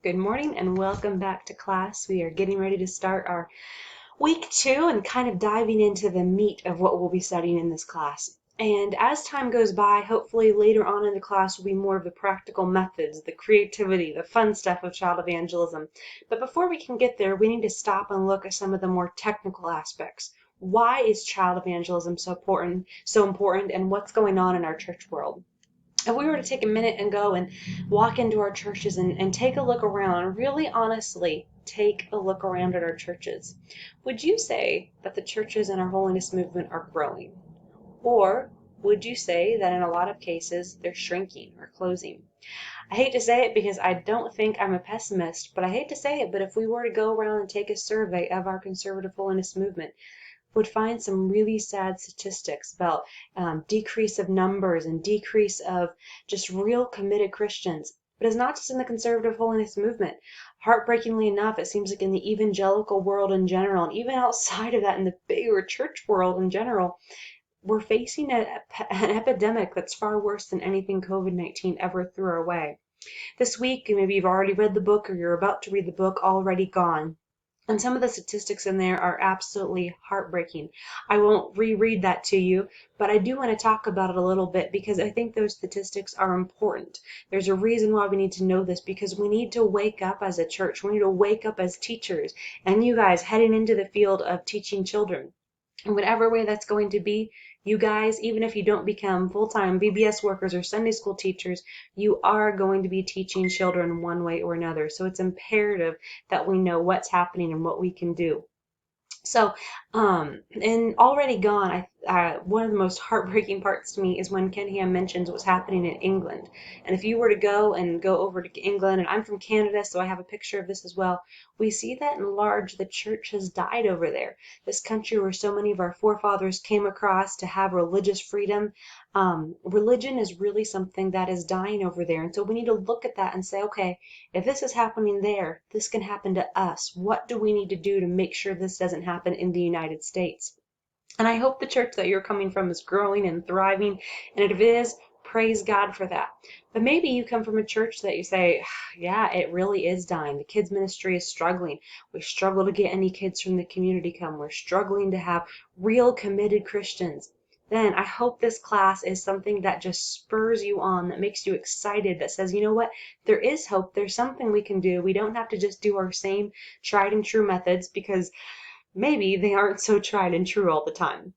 Good morning and welcome back to class. We are getting ready to start our week 2 and kind of diving into the meat of what we'll be studying in this class. And as time goes by, hopefully later on in the class will be more of the practical methods, the creativity, the fun stuff of child evangelism. But before we can get there, we need to stop and look at some of the more technical aspects. Why is child evangelism so important, and what's going on in our church world? If we were to take a minute and go and walk into our churches and take a look around, really honestly take a look around at our churches, would you say that the churches in our holiness movement are growing? Or would you say that in a lot of cases they're shrinking or closing? I hate to say it because I don't think I'm a pessimist, but I hate to say it, but if we were to go around and take a survey of our conservative holiness movement, would find some really sad statistics about decrease of numbers and decrease of just real committed Christians. But it's not just in the conservative holiness movement. Heartbreakingly enough, it seems like in the evangelical world in general, and even outside of that in the bigger church world in general, we're facing an epidemic that's far worse than anything COVID-19 ever threw our way. This week, maybe you've already read the book or you're about to read the book, Already Gone. And some of the statistics in there are absolutely heartbreaking. I won't reread that to you, but I do want to talk about it a little bit because I think those statistics are important. There's a reason why we need to know this, because we need to wake up as a church. We need to wake up as teachers, and you guys heading into the field of teaching children. In whatever way that's going to be, you guys, even if you don't become full-time VBS workers or Sunday school teachers, you are going to be teaching children one way or another. So it's imperative that we know what's happening and what we can do. So, in Already Gone, one of the most heartbreaking parts to me is when Ken Ham mentions what's happening in England. And if you were to go over to England, and I'm from Canada, so I have a picture of this as well, we see that in large the church has died over there. This country where so many of our forefathers came across to have religious freedom, religion is really something that is dying over there. And so we need to look at that and say, okay, if this is happening there, this can happen to us. What do we need to do to make sure this doesn't happen in the United States? And I hope the church that you're coming from is growing and thriving. And if it is, praise God for that. But maybe you come from a church that you say, yeah, it really is dying. The kids ministry is struggling. We struggle to get any kids from the community come. We're struggling to have real committed Christians. Then I hope this class is something that just spurs you on, that makes you excited, that says, you know what, there is hope. There's something we can do. We don't have to just do our same tried and true methods, because maybe they aren't so tried and true all the time.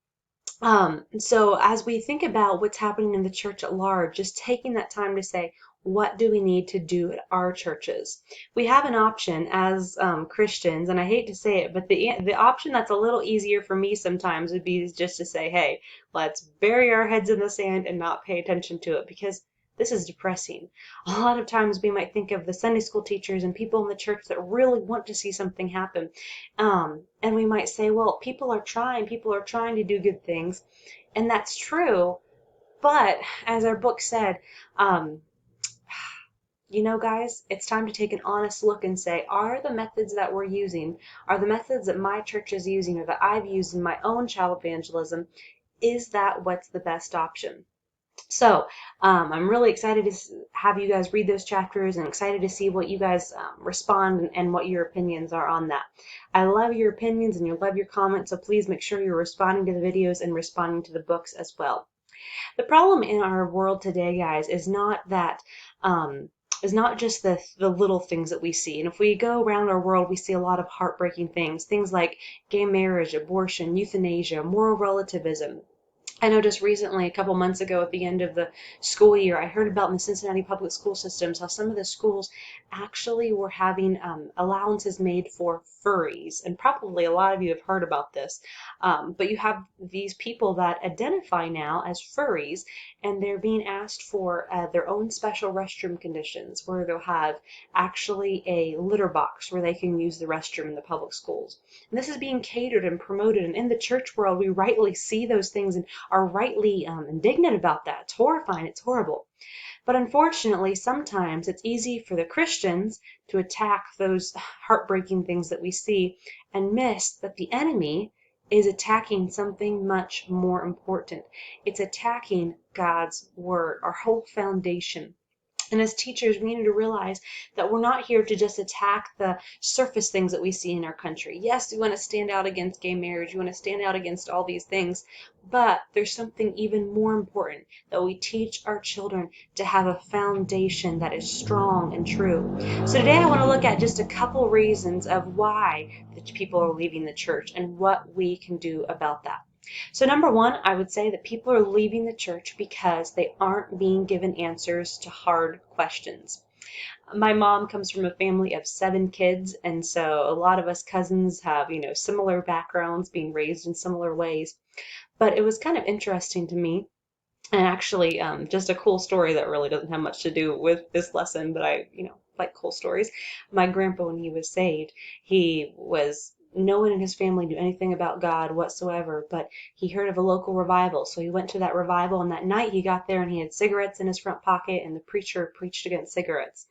So as we think about what's happening in the church at large, just taking that time to say, what do we need to do at our churches? We have an option as Christians, and I hate to say it, but the option that's a little easier for me sometimes would be just to say, hey, let's bury our heads in the sand and not pay attention to it, because this is depressing. A lot of times we might think of the Sunday school teachers and people in the church that really want to see something happen. And we might say, well, people are trying to do good things. And that's true. But as our book said, um, guys, it's time to take an honest look and say, are the methods that we're using, are the methods that my church is using or that I've used in my own child evangelism, is that what's the best option? So I'm really excited to have you guys read those chapters and excited to see what you guys respond and what your opinions are on that. I love your opinions and you love your comments, so please make sure you're responding to the videos and responding to the books as well. The problem in our world today, guys, is not just the little things that we see. And if we go around our world, we see a lot of heartbreaking things like gay marriage, abortion, euthanasia, moral relativism. I know just recently, a couple months ago at the end of the school year, I heard about in the Cincinnati public school systems how some of the schools actually were having allowances made for furries. And probably a lot of you have heard about this. But you have these people that identify now as furries, and they're being asked for their own special restroom conditions, where they'll have actually a litter box where they can use the restroom in the public schools. And this is being catered and promoted. And in the church world, we rightly see those things and are rightly indignant about that. It's horrifying. It's horrible. But unfortunately, sometimes it's easy for the Christians to attack those heartbreaking things that we see and miss that the enemy is attacking something much more important. It's attacking God's word, our whole foundation. And as teachers, we need to realize that we're not here to just attack the surface things that we see in our country. Yes, we want to stand out against gay marriage. We want to stand out against all these things. But there's something even more important, that we teach our children to have a foundation that is strong and true. So today I want to look at just a couple reasons of why the people are leaving the church and what we can do about that. So number one, I would say that people are leaving the church because they aren't being given answers to hard questions. My mom comes from a family of 7 kids, and so a lot of us cousins have, similar backgrounds, being raised in similar ways. But it was kind of interesting to me, and actually just a cool story that really doesn't have much to do with this lesson, but I, like cool stories. My grandpa, when he was saved, no one in his family knew anything about God whatsoever, but he heard of a local revival. So he went to that revival, and that night he got there and he had cigarettes in his front pocket, and the preacher preached against cigarettes.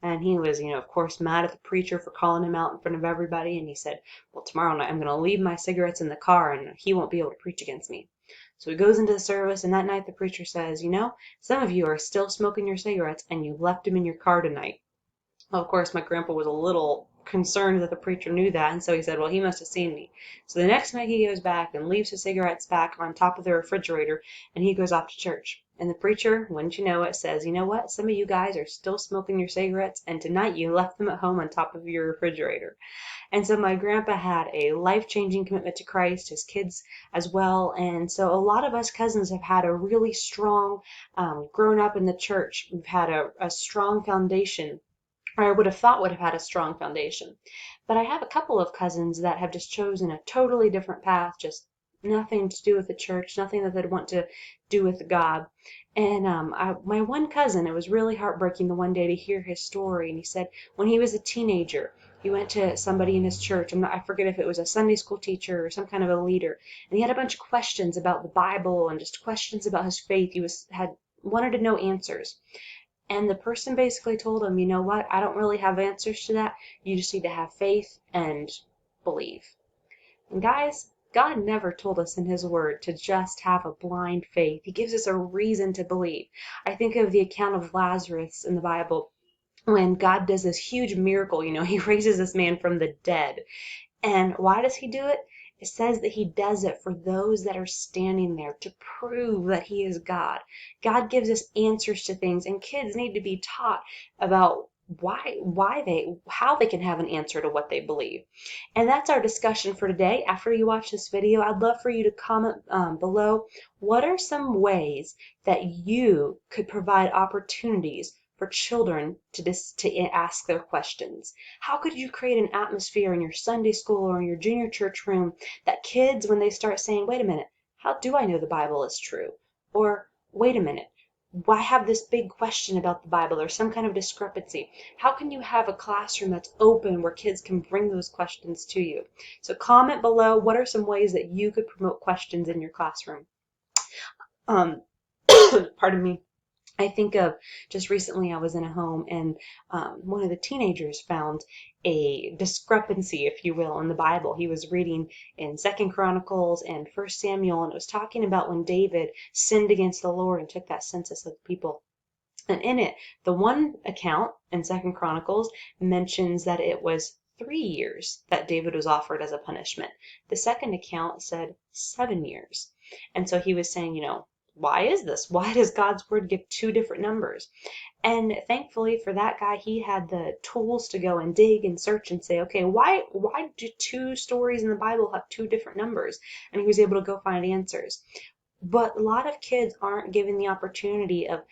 And he was, of course, mad at the preacher for calling him out in front of everybody. And he said, well, tomorrow night I'm going to leave my cigarettes in the car and he won't be able to preach against me. So he goes into the service, and that night the preacher says, some of you are still smoking your cigarettes and you left them in your car tonight. Well, of course, my grandpa was a little concerned that the preacher knew that, and so he said, well, he must have seen me. So the next night he goes back and leaves his cigarettes back on top of the refrigerator, and he goes off to church. And the preacher, wouldn't you know it, says, you know what? Some of you guys are still smoking your cigarettes, and tonight you left them at home on top of your refrigerator. And so my grandpa had a life-changing commitment to Christ, his kids as well. And so a lot of us cousins have had a really strong, grown up in the church. We've had a strong foundation, or I would have thought would have had a strong foundation. But I have a couple of cousins that have just chosen a totally different path, just nothing to do with the church, nothing that they'd want to do with God. And my one cousin, it was really heartbreaking the one day to hear his story. And he said when he was a teenager, he went to somebody in his church. I forget if it was a Sunday school teacher or some kind of a leader. And he had a bunch of questions about the Bible and just questions about his faith. Wanted to know answers. And the person basically told him, you know what, I don't really have answers to that. You just need to have faith and believe. And guys, God never told us in his word to just have a blind faith. He gives us a reason to believe. I think of the account of Lazarus in the Bible when God does this huge miracle. He raises this man from the dead. And why does he do it? It says that he does it for those that are standing there to prove that he is God. God gives us answers to things, and kids need to be taught about how they can have an answer to what they believe. And that's our discussion for today. After you watch this video, I'd love for you to comment below, what are some ways that you could provide opportunities for children to ask their questions? How could you create an atmosphere in your Sunday school or in your junior church room that kids, when they start saying, wait a minute, how do I know the Bible is true? Or, wait a minute, I have this big question about the Bible or some kind of discrepancy. How can you have a classroom that's open where kids can bring those questions to you? So comment below, what are some ways that you could promote questions in your classroom? Pardon me. I think of just recently I was in a home, and one of the teenagers found a discrepancy, if you will, in the Bible. He was reading in 2nd Chronicles and 1st Samuel, and it was talking about when David sinned against the Lord and took that census of the people. And in it, the one account in 2nd Chronicles mentions that it was 3 years that David was offered as a punishment. The second account said 7 years. And so he was saying, why is this? Why does God's word give 2 different numbers? And thankfully for that guy, he had the tools to go and dig and search and say, okay, why do 2 stories in the Bible have 2 different numbers? And he was able to go find answers. But a lot of kids aren't given the opportunity of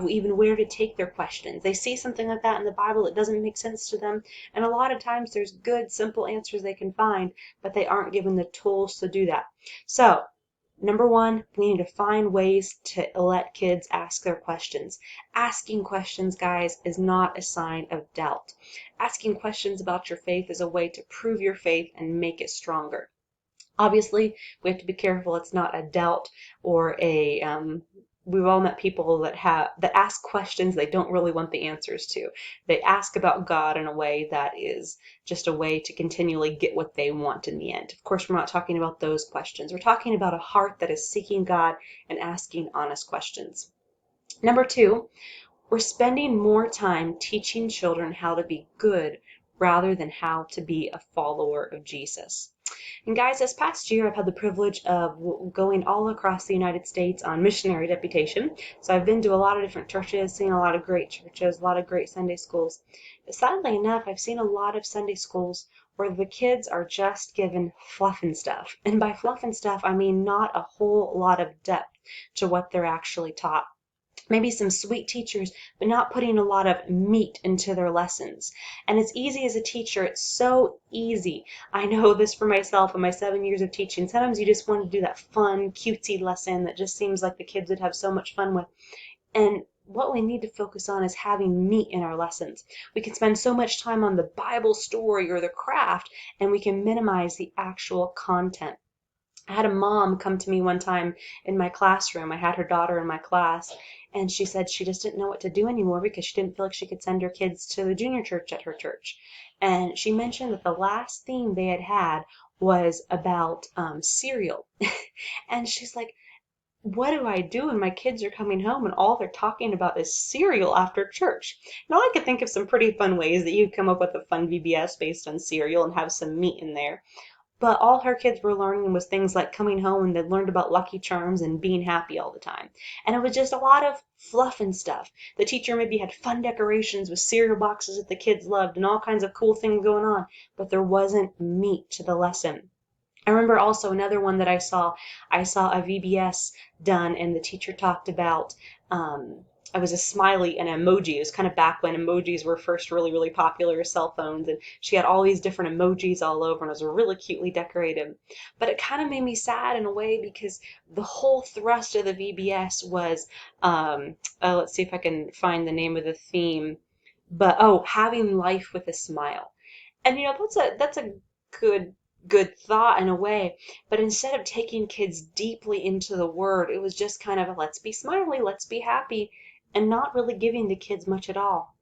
even where to take their questions. They see something like that in the Bible that doesn't make sense to them, and a lot of times there's good, simple answers they can find, but they aren't given the tools to do that. So, number one, we need to find ways to let kids ask their questions. Asking questions, guys, is not a sign of doubt. Asking questions about your faith is a way to prove your faith and make it stronger. Obviously, we have to be careful it's not a doubt or we've all met people that ask questions they don't really want the answers to. They ask about God in a way that is just a way to continually get what they want in the end. Of course, we're not talking about those questions. We're talking about a heart that is seeking God and asking honest questions. Number 2, We're spending more time teaching children how to be good rather than how to be a follower of Jesus. And guys, this past year I've had the privilege of going all across the United States on missionary deputation. So I've been to a lot of different churches, seen a lot of great churches, a lot of great Sunday schools. But sadly enough, I've seen a lot of Sunday schools where the kids are just given fluff and stuff. And by fluff and stuff, I mean not a whole lot of depth to what they're actually taught. Maybe some sweet teachers, but not putting a lot of meat into their lessons. And it's easy as a teacher. It's so easy. I know this for myself in my 7 years of teaching. Sometimes you just want to do that fun, cutesy lesson that just seems like the kids would have so much fun with. And what we need to focus on is having meat in our lessons. We can spend so much time on the Bible story or the craft, and we can minimize the actual content. I had a mom come to me one time in my classroom. I had her daughter in my class, and she said she just didn't know what to do anymore because she didn't feel like she could send her kids to the junior church at her church. And she mentioned that the last theme they had had was about cereal. And she's like, what do I do when my kids are coming home and all they're talking about is cereal after church? Now, I could think of some pretty fun ways that you could come up with a fun VBS based on cereal and have some meat in there. But all her kids were learning was things like coming home and they learned about Lucky Charms and being happy all the time. And it was just a lot of fluff and stuff. The teacher maybe had fun decorations with cereal boxes that the kids loved and all kinds of cool things going on, but there wasn't meat to the lesson. I remember also another one that I saw a VBS done and the teacher talked about, it was a smiley and an emoji. It was kind of back when emojis were first really, really popular as cell phones. And she had all these different emojis all over and it was really cutely decorated. But it kind of made me sad in a way because the whole thrust of the VBS was, let's see if I can find the name of the theme. But, oh, having life with a smile. And that's a good thought in a way, but instead of taking kids deeply into the word, it was just kind of a, let's be smiley, let's be happy, and not really giving the kids much at all.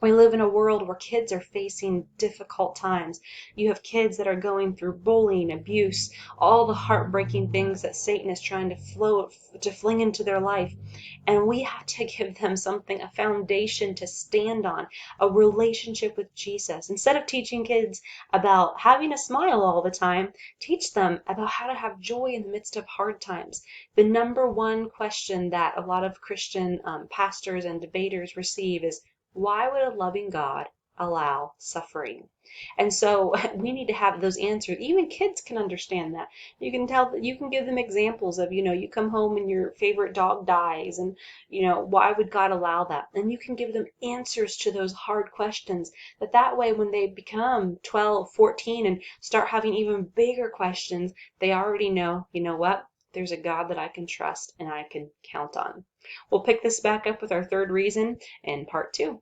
We live in a world where kids are facing difficult times. You have kids that are going through bullying, abuse, all the heartbreaking things that Satan is trying to fling into their life. And we have to give them something, a foundation to stand on, a relationship with Jesus. Instead of teaching kids about having a smile all the time, teach them about how to have joy in the midst of hard times. The number one question that a lot of Christian pastors and debaters receive is, why would a loving God allow suffering? And so we need to have those answers. Even kids can understand that. You can give them examples of, you come home and your favorite dog dies and, why would God allow that? And you can give them answers to those hard questions that way when they become 12, 14 and start having even bigger questions, they already know, you know what? There's a God that I can trust and I can count on. We'll pick this back up with our third reason in part 2.